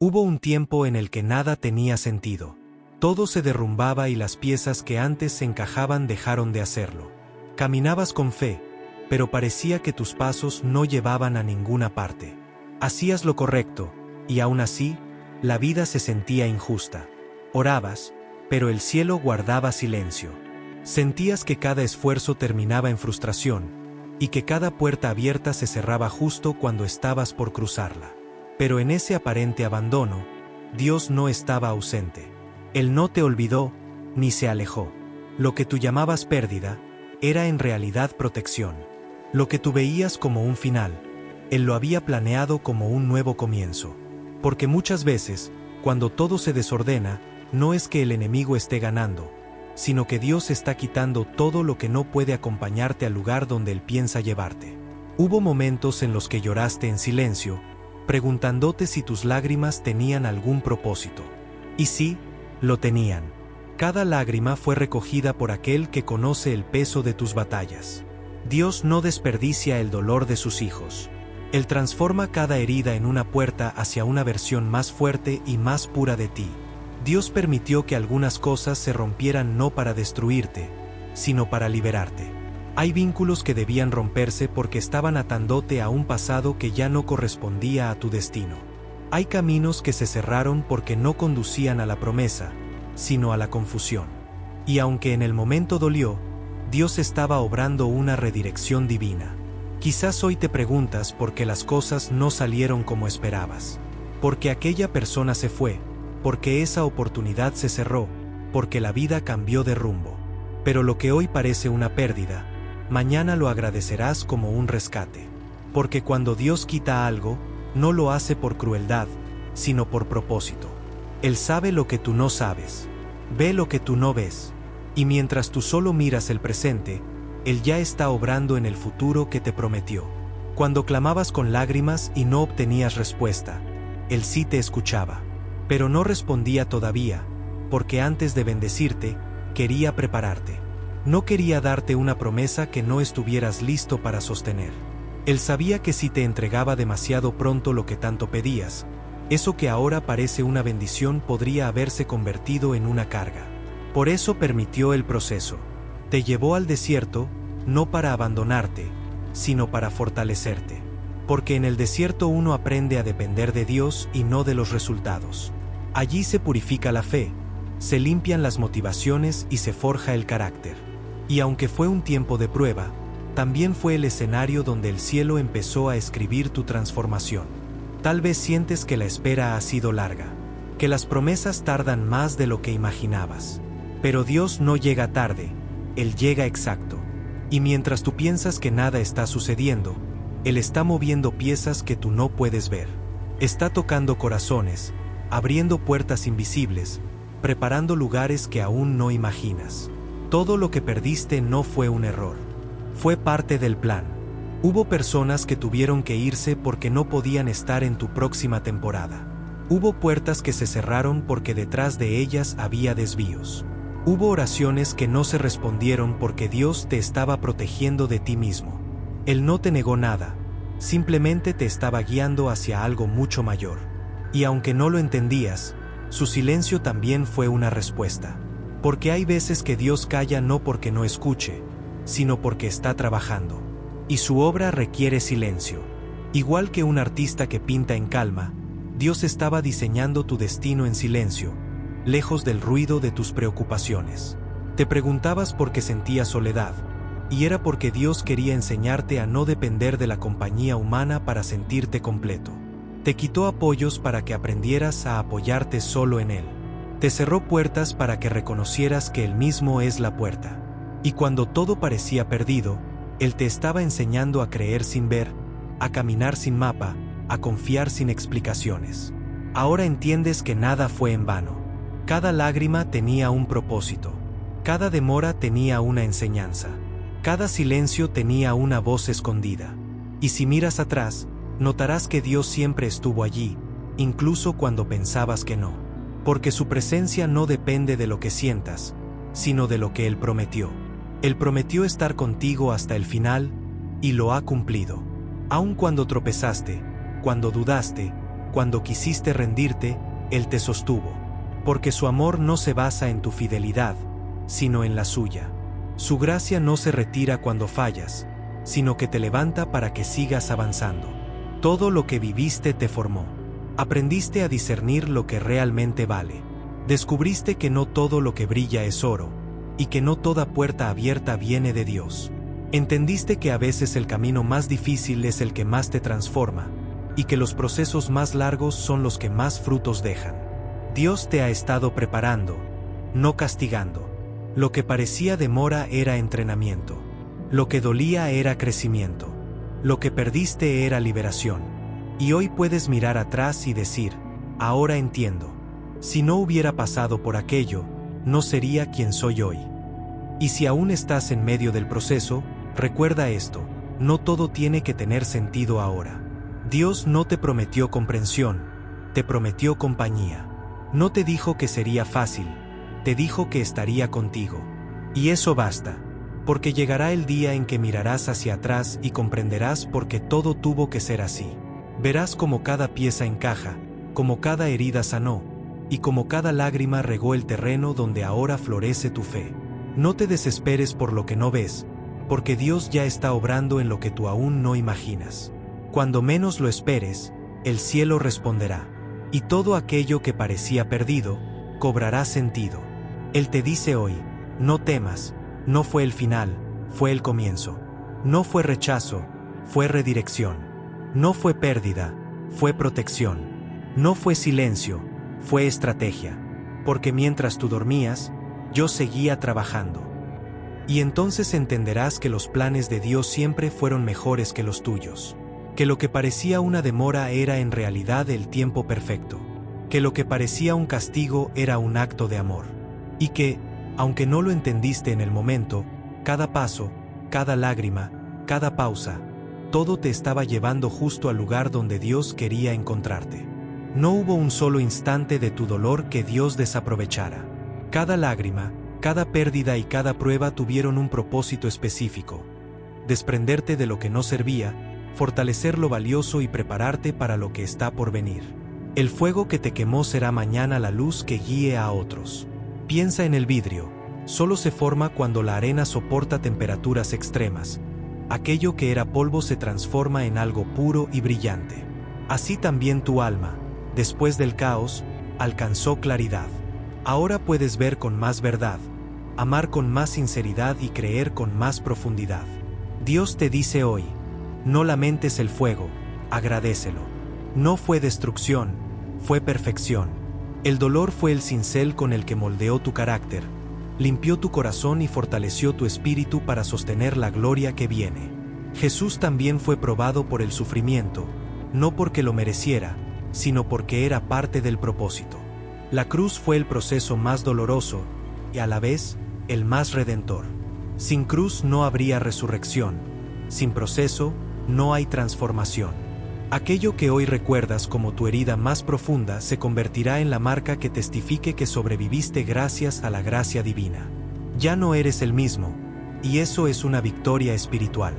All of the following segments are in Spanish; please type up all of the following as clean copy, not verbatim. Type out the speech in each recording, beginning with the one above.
Hubo un tiempo en el que nada tenía sentido. Todo se derrumbaba y las piezas que antes se encajaban dejaron de hacerlo. Caminabas con fe, pero parecía que tus pasos no llevaban a ninguna parte. Hacías lo correcto, y aún así, la vida se sentía injusta. Orabas, pero el cielo guardaba silencio. Sentías que cada esfuerzo terminaba en frustración, y que cada puerta abierta se cerraba justo cuando estabas por cruzarla. Pero en ese aparente abandono, Dios no estaba ausente. Él no te olvidó, ni se alejó. Lo que tú llamabas pérdida, era en realidad protección. Lo que tú veías como un final, Él lo había planeado como un nuevo comienzo. Porque muchas veces, cuando todo se desordena, no es que el enemigo esté ganando, sino que Dios está quitando todo lo que no puede acompañarte al lugar donde Él piensa llevarte. Hubo momentos en los que lloraste en silencio, preguntándote si tus lágrimas tenían algún propósito. Y sí, lo tenían. Cada lágrima fue recogida por aquel que conoce el peso de tus batallas. Dios no desperdicia el dolor de sus hijos. Él transforma cada herida en una puerta hacia una versión más fuerte y más pura de ti. Dios permitió que algunas cosas se rompieran no para destruirte, sino para liberarte. Hay vínculos que debían romperse porque estaban atándote a un pasado que ya no correspondía a tu destino. Hay caminos que se cerraron porque no conducían a la promesa, sino a la confusión. Y aunque en el momento dolió, Dios estaba obrando una redirección divina. Quizás hoy te preguntas por qué las cosas no salieron como esperabas. Porque aquella persona se fue, porque esa oportunidad se cerró, porque la vida cambió de rumbo. Pero lo que hoy parece una pérdida, mañana lo agradecerás como un rescate. Porque cuando Dios quita algo, no lo hace por crueldad, sino por propósito. Él sabe lo que tú no sabes, ve lo que tú no ves, y mientras tú solo miras el presente, Él ya está obrando en el futuro que te prometió. Cuando clamabas con lágrimas y no obtenías respuesta, Él sí te escuchaba. Pero no respondía todavía, porque antes de bendecirte, quería prepararte. No quería darte una promesa que no estuvieras listo para sostener. Él sabía que si te entregaba demasiado pronto lo que tanto pedías, eso que ahora parece una bendición podría haberse convertido en una carga. Por eso permitió el proceso. Te llevó al desierto, no para abandonarte, sino para fortalecerte. Porque en el desierto uno aprende a depender de Dios y no de los resultados. Allí se purifica la fe, se limpian las motivaciones y se forja el carácter. Y aunque fue un tiempo de prueba, también fue el escenario donde el cielo empezó a escribir tu transformación. Tal vez sientes que la espera ha sido larga, que las promesas tardan más de lo que imaginabas. Pero Dios no llega tarde, Él llega exacto. Y mientras tú piensas que nada está sucediendo, Él está moviendo piezas que tú no puedes ver. Está tocando corazones, abriendo puertas invisibles, preparando lugares que aún no imaginas. Todo lo que perdiste no fue un error. Fue parte del plan. Hubo personas que tuvieron que irse porque no podían estar en tu próxima temporada. Hubo puertas que se cerraron porque detrás de ellas había desvíos. Hubo oraciones que no se respondieron porque Dios te estaba protegiendo de ti mismo. Él no te negó nada, simplemente te estaba guiando hacia algo mucho mayor. Y aunque no lo entendías, su silencio también fue una respuesta. Porque hay veces que Dios calla no porque no escuche, sino porque está trabajando. Y su obra requiere silencio. Igual que un artista que pinta en calma, Dios estaba diseñando tu destino en silencio, lejos del ruido de tus preocupaciones. Te preguntabas por qué sentías soledad, y era porque Dios quería enseñarte a no depender de la compañía humana para sentirte completo. Te quitó apoyos para que aprendieras a apoyarte solo en Él. Te cerró puertas para que reconocieras que Él mismo es la puerta. Y cuando todo parecía perdido, Él te estaba enseñando a creer sin ver, a caminar sin mapa, a confiar sin explicaciones. Ahora entiendes que nada fue en vano. Cada lágrima tenía un propósito. Cada demora tenía una enseñanza. Cada silencio tenía una voz escondida. Y si miras atrás, notarás que Dios siempre estuvo allí, incluso cuando pensabas que no. Porque su presencia no depende de lo que sientas, sino de lo que Él prometió. Él prometió estar contigo hasta el final, y lo ha cumplido. Aun cuando tropezaste, cuando dudaste, cuando quisiste rendirte, Él te sostuvo. Porque su amor no se basa en tu fidelidad, sino en la suya. Su gracia no se retira cuando fallas, sino que te levanta para que sigas avanzando. Todo lo que viviste te formó. Aprendiste a discernir lo que realmente vale. Descubriste que no todo lo que brilla es oro, y que no toda puerta abierta viene de Dios. Entendiste que a veces el camino más difícil es el que más te transforma, y que los procesos más largos son los que más frutos dejan. Dios te ha estado preparando, no castigando. Lo que parecía demora era entrenamiento. Lo que dolía era crecimiento. Lo que perdiste era liberación. Y hoy puedes mirar atrás y decir, ahora entiendo. Si no hubiera pasado por aquello, no sería quien soy hoy. Y si aún estás en medio del proceso, recuerda esto, no todo tiene que tener sentido ahora. Dios no te prometió comprensión, te prometió compañía. No te dijo que sería fácil, te dijo que estaría contigo. Y eso basta, porque llegará el día en que mirarás hacia atrás y comprenderás por qué todo tuvo que ser así. Verás cómo cada pieza encaja, cómo cada herida sanó, y cómo cada lágrima regó el terreno donde ahora florece tu fe. No te desesperes por lo que no ves, porque Dios ya está obrando en lo que tú aún no imaginas. Cuando menos lo esperes, el cielo responderá, y todo aquello que parecía perdido, cobrará sentido. Él te dice hoy, no temas, no fue el final, fue el comienzo. No fue rechazo, fue redirección. No fue pérdida, fue protección. No fue silencio, fue estrategia. Porque mientras tú dormías, yo seguía trabajando. Y entonces entenderás que los planes de Dios siempre fueron mejores que los tuyos. Que lo que parecía una demora era en realidad el tiempo perfecto. Que lo que parecía un castigo era un acto de amor. Y que, aunque no lo entendiste en el momento, cada paso, cada lágrima, cada pausa, todo te estaba llevando justo al lugar donde Dios quería encontrarte. No hubo un solo instante de tu dolor que Dios desaprovechara. Cada lágrima, cada pérdida y cada prueba tuvieron un propósito específico. Desprenderte de lo que no servía, fortalecer lo valioso y prepararte para lo que está por venir. El fuego que te quemó será mañana la luz que guíe a otros. Piensa en el vidrio, solo se forma cuando la arena soporta temperaturas extremas. Aquello que era polvo se transforma en algo puro y brillante. Así también tu alma, después del caos, alcanzó claridad. Ahora puedes ver con más verdad, amar con más sinceridad y creer con más profundidad. Dios te dice hoy, no lamentes el fuego, agradécelo. No fue destrucción, fue perfección. El dolor fue el cincel con el que moldeó tu carácter, limpió tu corazón y fortaleció tu espíritu para sostener la gloria que viene. Jesús también fue probado por el sufrimiento, no porque lo mereciera, sino porque era parte del propósito. La cruz fue el proceso más doloroso, y a la vez, el más redentor. Sin cruz no habría resurrección, sin proceso, no hay transformación. Aquello que hoy recuerdas como tu herida más profunda se convertirá en la marca que testifique que sobreviviste gracias a la gracia divina. Ya no eres el mismo, y eso es una victoria espiritual.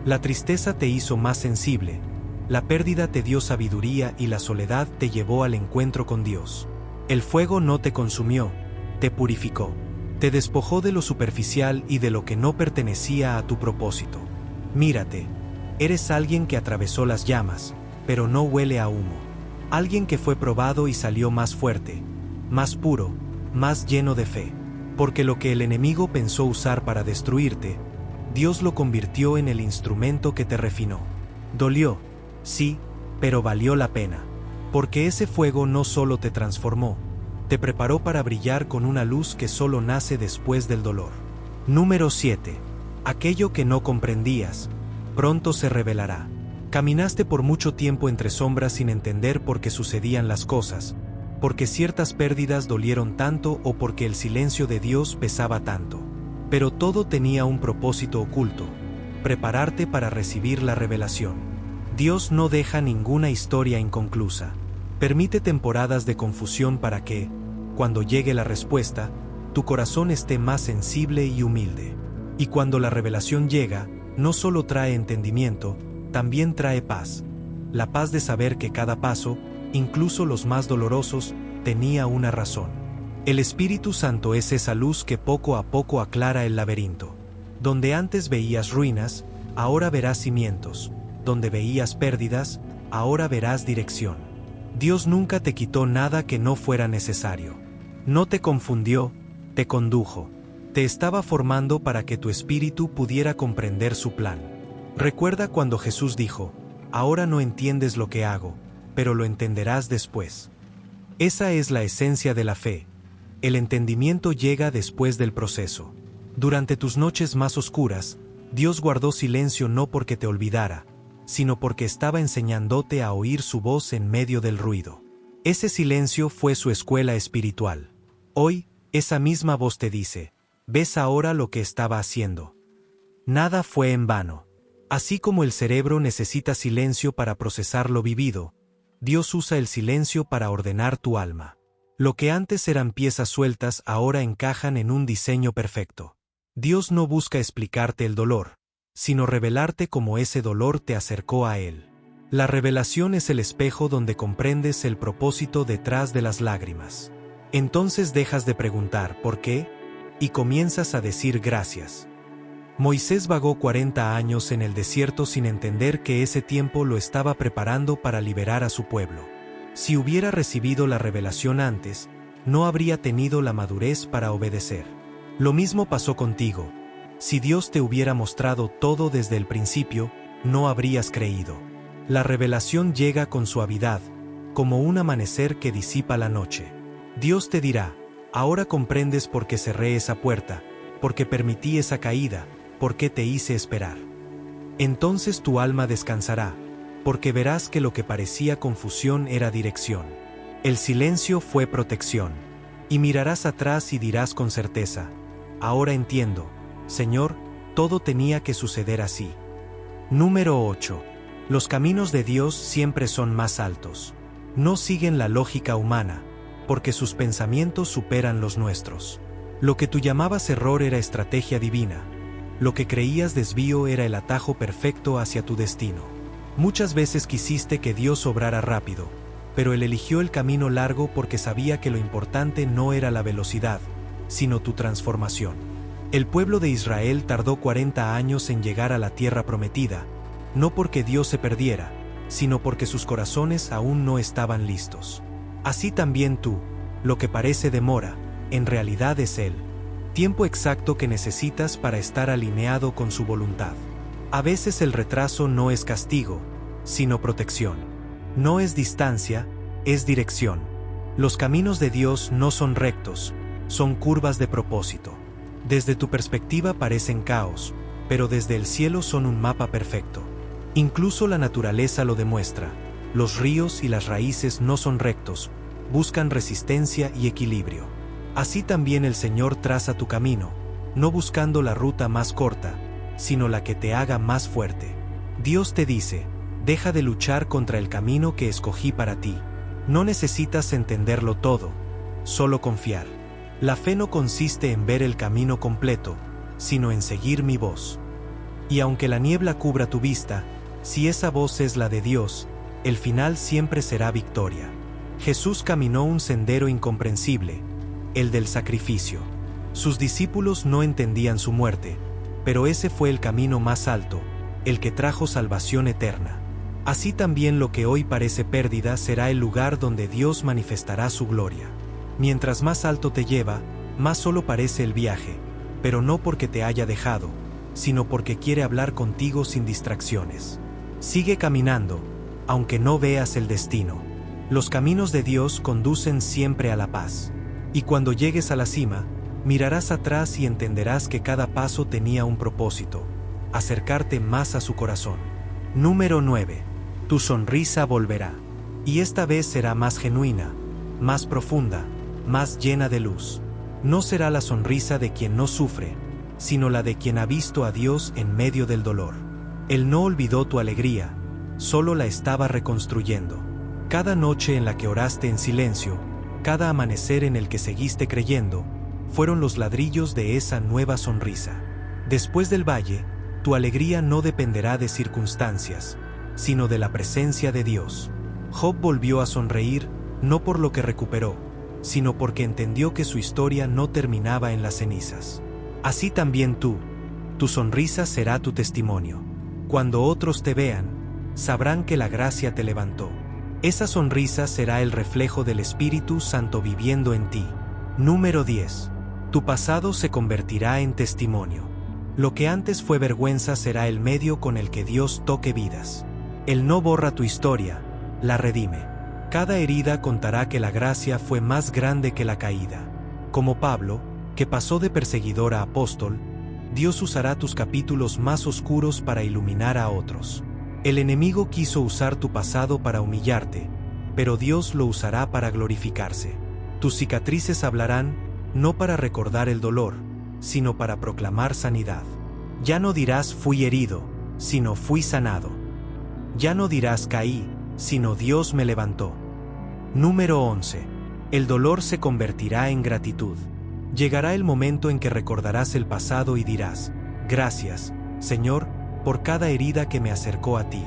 La tristeza te hizo más sensible, la pérdida te dio sabiduría y la soledad te llevó al encuentro con Dios. El fuego no te consumió, te purificó. Te despojó de lo superficial y de lo que no pertenecía a tu propósito. Mírate. Eres alguien que atravesó las llamas, pero no huele a humo. Alguien que fue probado y salió más fuerte, más puro, más lleno de fe. Porque lo que el enemigo pensó usar para destruirte, Dios lo convirtió en el instrumento que te refinó. Dolió, sí, pero valió la pena. Porque ese fuego no solo te transformó, te preparó para brillar con una luz que solo nace después del dolor. Número 7. Aquello que no comprendías, pronto se revelará. Caminaste por mucho tiempo entre sombras sin entender por qué sucedían las cosas, porque ciertas pérdidas dolieron tanto o porque el silencio de Dios pesaba tanto. Pero todo tenía un propósito oculto, prepararte para recibir la revelación. Dios no deja ninguna historia inconclusa. Permite temporadas de confusión para que, cuando llegue la respuesta, tu corazón esté más sensible y humilde. Y cuando la revelación llega, no solo trae entendimiento, también trae paz. La paz de saber que cada paso, incluso los más dolorosos, tenía una razón. El Espíritu Santo es esa luz que poco a poco aclara el laberinto. Donde antes veías ruinas, ahora verás cimientos. Donde veías pérdidas, ahora verás dirección. Dios nunca te quitó nada que no fuera necesario. No te confundió, te condujo. Te estaba formando para que tu espíritu pudiera comprender su plan. Recuerda cuando Jesús dijo: ahora no entiendes lo que hago, pero lo entenderás después. Esa es la esencia de la fe. El entendimiento llega después del proceso. Durante tus noches más oscuras, Dios guardó silencio no porque te olvidara, sino porque estaba enseñándote a oír su voz en medio del ruido. Ese silencio fue su escuela espiritual. Hoy, esa misma voz te dice: ¿ves ahora lo que estaba haciendo? Nada fue en vano. Así como el cerebro necesita silencio para procesar lo vivido, Dios usa el silencio para ordenar tu alma. Lo que antes eran piezas sueltas ahora encajan en un diseño perfecto. Dios no busca explicarte el dolor, sino revelarte cómo ese dolor te acercó a Él. La revelación es el espejo donde comprendes el propósito detrás de las lágrimas. Entonces dejas de preguntar ¿por qué? Y comienzas a decir gracias. Moisés vagó 40 años en el desierto sin entender que ese tiempo lo estaba preparando para liberar a su pueblo. Si hubiera recibido la revelación antes, no habría tenido la madurez para obedecer. Lo mismo pasó contigo. Si Dios te hubiera mostrado todo desde el principio, no habrías creído. La revelación llega con suavidad, como un amanecer que disipa la noche. Dios te dirá: ahora comprendes por qué cerré esa puerta, por qué permití esa caída, por qué te hice esperar. Entonces tu alma descansará, porque verás que lo que parecía confusión era dirección. El silencio fue protección. Y mirarás atrás y dirás con certeza: ahora entiendo, Señor, todo tenía que suceder así. Número 8. Los caminos de Dios siempre son más altos. No siguen la lógica humana, porque sus pensamientos superan los nuestros. Lo que tú llamabas error era estrategia divina. Lo que creías desvío era el atajo perfecto hacia tu destino. Muchas veces quisiste que Dios obrara rápido, pero Él eligió el camino largo porque sabía que lo importante no era la velocidad, sino tu transformación. El pueblo de Israel tardó 40 años en llegar a la tierra prometida, no porque Dios se perdiera, sino porque sus corazones aún no estaban listos. Así también tú, lo que parece demora, en realidad es Él, tiempo exacto que necesitas para estar alineado con su voluntad. A veces el retraso no es castigo, sino protección. No es distancia, es dirección. Los caminos de Dios no son rectos, son curvas de propósito. Desde tu perspectiva parecen caos, pero desde el cielo son un mapa perfecto. Incluso la naturaleza lo demuestra. Los ríos y las raíces no son rectos, buscan resistencia y equilibrio. Así también el Señor traza tu camino, no buscando la ruta más corta, sino la que te haga más fuerte. Dios te dice: deja de luchar contra el camino que escogí para ti. No necesitas entenderlo todo, solo confiar. La fe no consiste en ver el camino completo, sino en seguir mi voz. Y aunque la niebla cubra tu vista, si esa voz es la de Dios, el final siempre será victoria. Jesús caminó un sendero incomprensible, el del sacrificio. Sus discípulos no entendían su muerte, pero ese fue el camino más alto, el que trajo salvación eterna. Así también lo que hoy parece pérdida será el lugar donde Dios manifestará su gloria. Mientras más alto te lleva, más solo parece el viaje, pero no porque te haya dejado, sino porque quiere hablar contigo sin distracciones. Sigue caminando, aunque no veas el destino. Los caminos de Dios conducen siempre a la paz. Y cuando llegues a la cima, mirarás atrás y entenderás que cada paso tenía un propósito: acercarte más a su corazón. Número 9. Tu sonrisa volverá. Y esta vez será más genuina, más profunda, más llena de luz. No será la sonrisa de quien no sufre, sino la de quien ha visto a Dios en medio del dolor. Él no olvidó tu alegría, solo la estaba reconstruyendo. Cada noche en la que oraste en silencio, cada amanecer en el que seguiste creyendo, fueron los ladrillos de esa nueva sonrisa. Después del valle, tu alegría no dependerá de circunstancias, sino de la presencia de Dios. Job volvió a sonreír, no por lo que recuperó, sino porque entendió que su historia no terminaba en las cenizas. Así también tú, tu sonrisa será tu testimonio. Cuando otros te vean, sabrán que la gracia te levantó. Esa sonrisa será el reflejo del Espíritu Santo viviendo en ti. Número 10. Tu pasado se convertirá en testimonio. Lo que antes fue vergüenza será el medio con el que Dios toque vidas. Él no borra tu historia, la redime. Cada herida contará que la gracia fue más grande que la caída. Como Pablo, que pasó de perseguidor a apóstol, Dios usará tus capítulos más oscuros para iluminar a otros. El enemigo quiso usar tu pasado para humillarte, pero Dios lo usará para glorificarse. Tus cicatrices hablarán, no para recordar el dolor, sino para proclamar sanidad. Ya no dirás fui herido, sino fui sanado. Ya no dirás caí, sino Dios me levantó. Número 11. El dolor se convertirá en gratitud. Llegará el momento en que recordarás el pasado y dirás, gracias, Señor, por cada herida que me acercó a ti.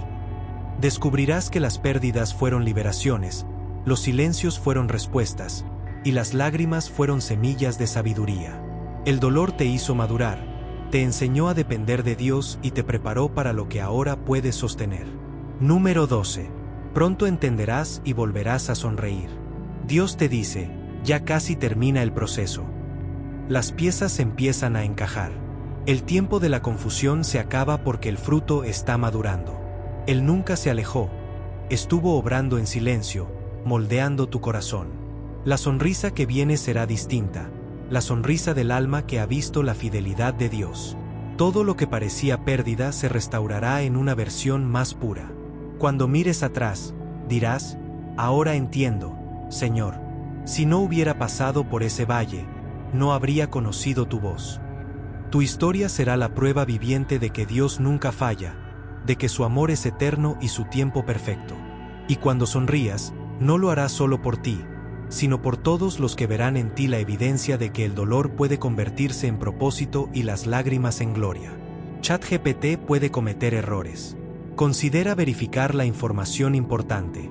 Descubrirás que las pérdidas fueron liberaciones, los silencios fueron respuestas, y las lágrimas fueron semillas de sabiduría. El dolor te hizo madurar, te enseñó a depender de Dios y te preparó para lo que ahora puedes sostener. Número 12. Pronto entenderás y volverás a sonreír. Dios te dice, ya casi termina el proceso. Las piezas empiezan a encajar. El tiempo de la confusión se acaba porque el fruto está madurando. Él nunca se alejó, estuvo obrando en silencio, moldeando tu corazón. La sonrisa que viene será distinta, la sonrisa del alma que ha visto la fidelidad de Dios. Todo lo que parecía pérdida se restaurará en una versión más pura. Cuando mires atrás, dirás, ahora entiendo, Señor. Si no hubiera pasado por ese valle, no habría conocido tu voz. Tu historia será la prueba viviente de que Dios nunca falla, de que su amor es eterno y su tiempo perfecto. Y cuando sonrías, no lo harás solo por ti, sino por todos los que verán en ti la evidencia de que el dolor puede convertirse en propósito y las lágrimas en gloria. ChatGPT puede cometer errores. Considera verificar la información importante.